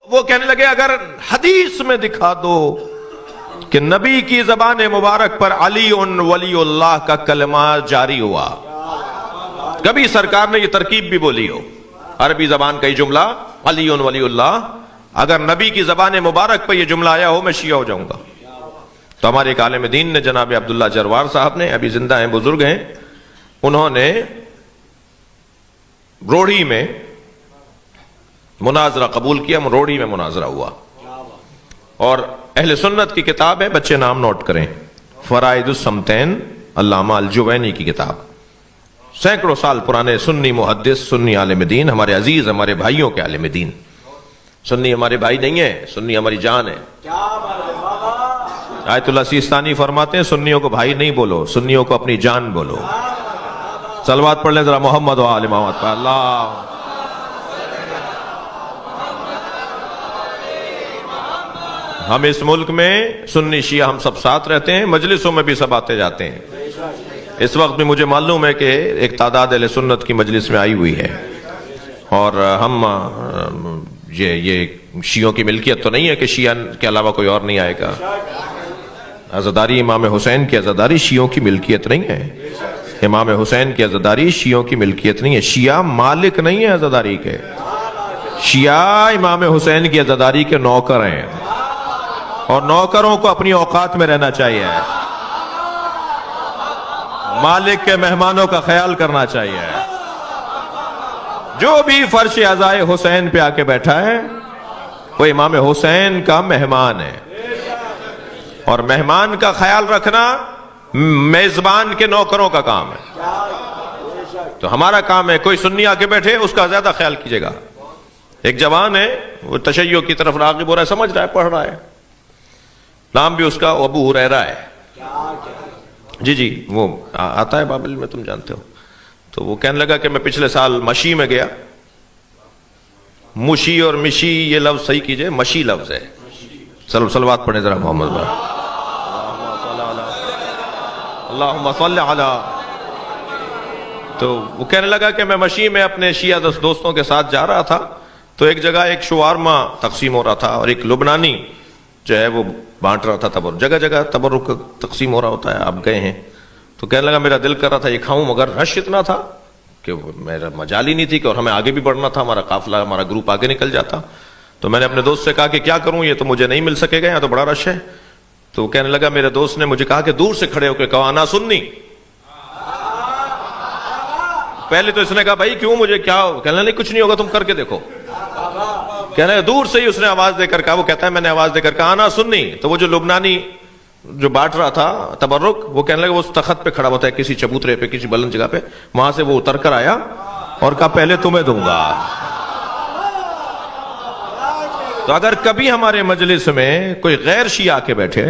وہ کہنے لگے اگر حدیث میں دکھا دو کہ نبی کی زبان مبارک پر علی ولی اللہ کا کلمہ جاری ہوا، کبھی سرکار نے یہ ترکیب بھی بولی ہو، عربی زبان کا یہ جملہ علی ولی اللہ، اگر نبی کی زبان مبارک پر یہ جملہ آیا ہو میں شیعہ ہو جاؤں گا۔ تو ہمارے ایک عالم دین نے، جناب عبداللہ جروار صاحب نے، ابھی زندہ ہیں، بزرگ ہیں، انہوں نے روڑی میں مناظرہ قبول کیا، روڑی میں مناظرہ ہوا، اور اہل سنت کی کتاب ہے، بچے نام نوٹ کریں، فرائض السمتین، علامہ الجوینی کی کتاب، سینکڑوں سال پرانے سنی محدث، سنی عالم دین، ہمارے عزیز، ہمارے بھائیوں کے عالم دین۔ سنی ہمارے بھائی نہیں ہیں، سنی ہماری جان ہے۔ آیت اللہ سیستانی فرماتے ہیں سنیوں کو بھائی نہیں بولو، سنیوں کو اپنی جان بولو۔ صلوات پڑھ لیں ذرا محمد و آل محمد پر۔ اللہ ہم اس ملک میں سنی شیعہ ہم سب ساتھ رہتے ہیں، مجلسوں میں بھی سب آتے جاتے ہیں۔ اس وقت بھی مجھے معلوم ہے کہ ایک تعداد اہل سنت کی مجلس میں آئی ہوئی ہے، اور ہم یہ شیعوں کی ملکیت تو نہیں ہے کہ شیعہ کے علاوہ کوئی اور نہیں آئے گا۔ عزاداری امام حسین کی عزاداری شیعوں کی ملکیت نہیں ہے، امام حسین کی عزاداری شیعوں کی ملکیت نہیں ہے، شیعہ مالک نہیں ہے عزاداری کے، شیعہ امام حسین کی عزاداری کے نوکر ہیں، اور نوکروں کو اپنی اوقات میں رہنا چاہیے، مالک کے مہمانوں کا خیال کرنا چاہیے۔ جو بھی فرش عزائے حسین پہ آ کے بیٹھا ہے وہ امام حسین کا مہمان ہے، اور مہمان کا خیال رکھنا میزبان کے نوکروں کا کام ہے۔ تو ہمارا کام ہے کوئی سنی آ کے بیٹھے اس کا زیادہ خیال کیجیے گا۔ ایک جوان ہے، وہ تشیع کی طرف راغب ہو رہا ہے، سمجھ رہا ہے، پڑھ رہا ہے، نام بھی اس کا ابو ہریرہ ہے، جی وہ آتا ہے بابل میں، تم جانتے ہو۔ تو وہ کہنے لگا کہ میں پچھلے سال مشی میں گیا، مشی اور مشی یہ لفظ صحیح کیجئے، مشی لفظ ہے، صلوات پڑھیں ذرا محمد بھائی، اللہم صلی علی۔ تو وہ کہنے لگا کہ میں مشی میں اپنے شیعہ دوستوں کے ساتھ جا رہا تھا، تو ایک جگہ ایک شوارما تقسیم ہو رہا تھا، اور ایک لبنانی جو ہے وہ بانٹ رہا تھا تبرک، جگہ جگہ تبرک تقسیم ہو رہا ہوتا ہے، آپ گئے ہیں۔ تو کہنے لگا میرا دل کر رہا تھا یہ کھاؤں، مگر رش اتنا تھا کہ میرا مجال ہی نہیں تھی، کہ اور ہمیں آگے بھی بڑھنا تھا، ہمارا قافلہ، ہمارا گروپ آگے نکل جاتا۔ تو میں نے اپنے دوست سے کہا کہ کیا کروں، یہ تو مجھے نہیں مل سکے گا، یہاں تو بڑا رش ہے۔ تو وہ کہنے لگا، میرے دوست نے مجھے کہا کہ دور سے کھڑے ہو کے کہا انا سنی۔ پہلے تو اس نے کہا بھائی کیوں، مجھے کیا، کہنے نہیں کچھ نہیں ہوگا، تم کر کے دیکھو۔ کہنے لگا دور سے ہی اس نے آواز دے کر کہا، وہ کہتا ہے میں نے آواز دے کر کہا انا سنی۔ تو وہ جو لبنانی جو بانٹ رہا تھا تبرک، وہ کہنے لگا، وہ اس تخت پہ کھڑا ہوتا ہے کسی چبوترے پہ، کسی بلند جگہ پہ، وہاں سے وہ اتر کر آیا اور کہا پہلے تمہیں دوں گا۔ تو اگر کبھی ہمارے مجلس میں کوئی غیر شیعہ کے بیٹھے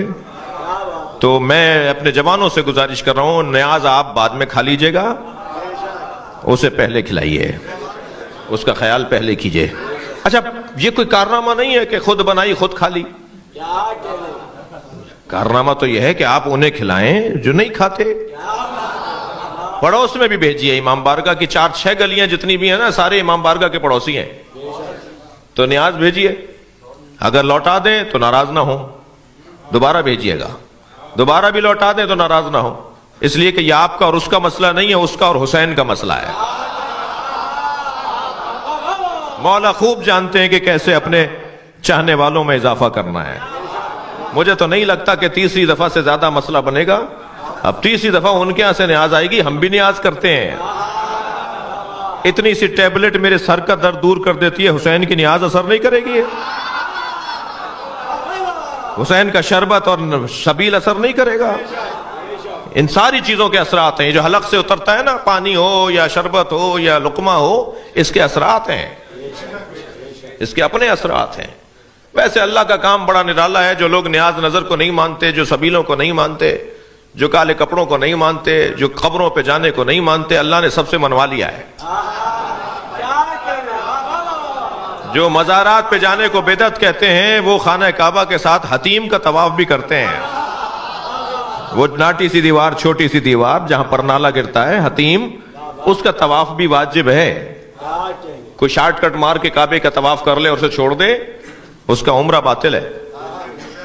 تو میں اپنے جوانوں سے گزارش کر رہا ہوں، نیاز آپ بعد میں کھا لیجئے گا، اسے پہلے کھلائیے، اس کا خیال پہلے کیجئے۔ اچھا یہ کوئی کارنامہ نہیں ہے کہ خود بنائی خود کھا لی، کارنامہ تو یہ ہے کہ آپ انہیں کھلائیں جو نہیں کھاتے، پڑوس میں بھی بھیجیے۔ امام بارگاہ کی 4-6 گلیاں جتنی بھی ہیں نا، سارے امام بارگاہ کے پڑوسی ہیں، تو نیاز بھیجیے، اگر لوٹا دیں تو ناراض نہ ہوں، دوبارہ بھیجیے گا، دوبارہ بھی لوٹا دیں تو ناراض نہ ہوں، اس لیے کہ یہ آپ کا اور اس کا مسئلہ نہیں ہے، اس کا اور حسین کا مسئلہ ہے۔ مولا خوب جانتے ہیں کہ کیسے اپنے چاہنے والوں میں اضافہ کرنا ہے۔ مجھے تو نہیں لگتا کہ تیسری دفعہ سے زیادہ مسئلہ بنے گا، اب تیسری دفعہ ان کے یہاں سے نیاز آئے گی، ہم بھی نیاز کرتے ہیں۔ اتنی سی ٹیبلٹ میرے سر کا درد دور کر دیتی ہے، حسین کی نیاز اثر نہیں کرے گی؟ حسین کا شربت اور شبیل اثر نہیں کرے گا؟ ان ساری چیزوں کے اثرات ہیں، جو حلق سے اترتا ہے نا، پانی ہو یا شربت ہو یا لقمہ ہو، اس کے اثرات ہیں، اس کے اپنے اثرات ہیں۔ ویسے اللہ کا کام بڑا نرالا ہے، جو لوگ نیاز نظر کو نہیں مانتے، جو سبیلوں کو نہیں مانتے، جو کالے کپڑوں کو نہیں مانتے، جو قبروں پہ جانے کو نہیں مانتے، اللہ نے سب سے منوا لیا ہے۔ جو مزارات پہ جانے کو بدعت کہتے ہیں، وہ خانہ کعبہ کے ساتھ حتیم کا طواف بھی کرتے ہیں۔ وہ ناٹی سی دیوار، چھوٹی سی دیوار جہاں پر نالا گرتا ہے، حتیم، اس کا طواف بھی واجب ہے۔ کوئی شارٹ کٹ مار کے کعبے کا طواف کر لے اور اسے چھوڑ دے اس کا عمرہ باطل ہے،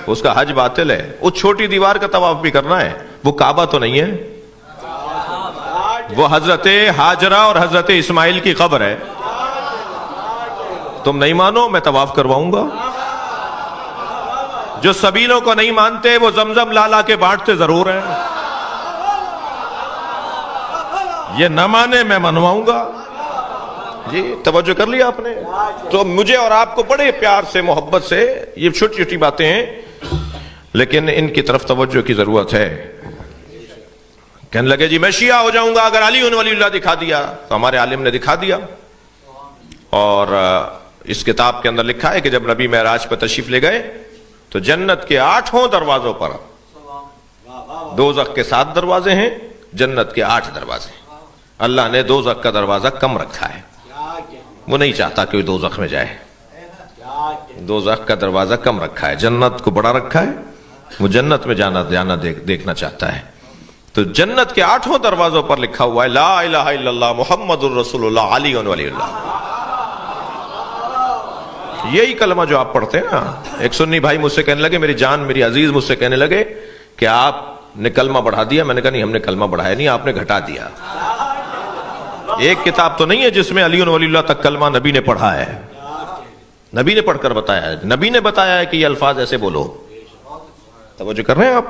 اس کا حج باطل ہے. اس چھوٹی دیوار کا طواف بھی کرنا ہے. وہ کعبہ تو نہیں ہے، وہ حضرت ہاجرہ اور حضرت اسماعیل کی قبر ہے. تم نہیں مانو، میں طواف کرواؤں گا. جو سبیلوں کو نہیں مانتے وہ زمزم لا لا کے بانٹتے ضرور ہیں. یہ نہ مانے میں منواؤں گا. جی توجہ کر لیا آپ نے؟ تو مجھے اور آپ کو بڑے پیار سے محبت سے یہ چھوٹی چھوٹی باتیں ہیں لیکن ان کی طرف توجہ کی ضرورت ہے. کہنے لگے جی میں شیعہ ہو جاؤں گا اگر علی ولی اللہ دکھا دیا. تو ہمارے عالم نے دکھا دیا، اور اس کتاب کے اندر لکھا ہے کہ جب نبی معراج پر تشریف لے گئے تو جنت کے 8 دروازوں پر، دوزخ کے 7 دروازے ہیں، جنت کے 8 دروازے ہیں. اللہ نے دوزخ کا دروازہ کم رکھا ہے، وہ نہیں چاہتا کہ وہ دوزخ میں جائے. دوزخ کا دروازہ کم رکھا ہے، جنت کو بڑا رکھا ہے. وہ جنت میں جانا دیکھنا چاہتا ہے. تو جنت کے 8 دروازوں پر لکھا ہوا ہے لا الہ الا اللہ محمد الرسول اللہ علی ولی اللہ. یہی کلمہ جو آپ پڑھتے ہیں نا. ایک سنی بھائی مجھ سے کہنے لگے، میری جان میری عزیز مجھ سے کہنے لگے کہ آپ نے کلمہ بڑھا دیا. میں نے کہا نہیں، ہم نے کلمہ بڑھایا نہیں، آپ نے گھٹا دیا. ایک کتاب تو نہیں ہے جس میں علی ولی اللہ تک کلمہ نبی نے پڑھا ہے. نبی نے پڑھ کر بتایا ہے، نبی نے بتایا ہے کہ یہ الفاظ ایسے بولو. توجہ کر رہے ہیں آپ؟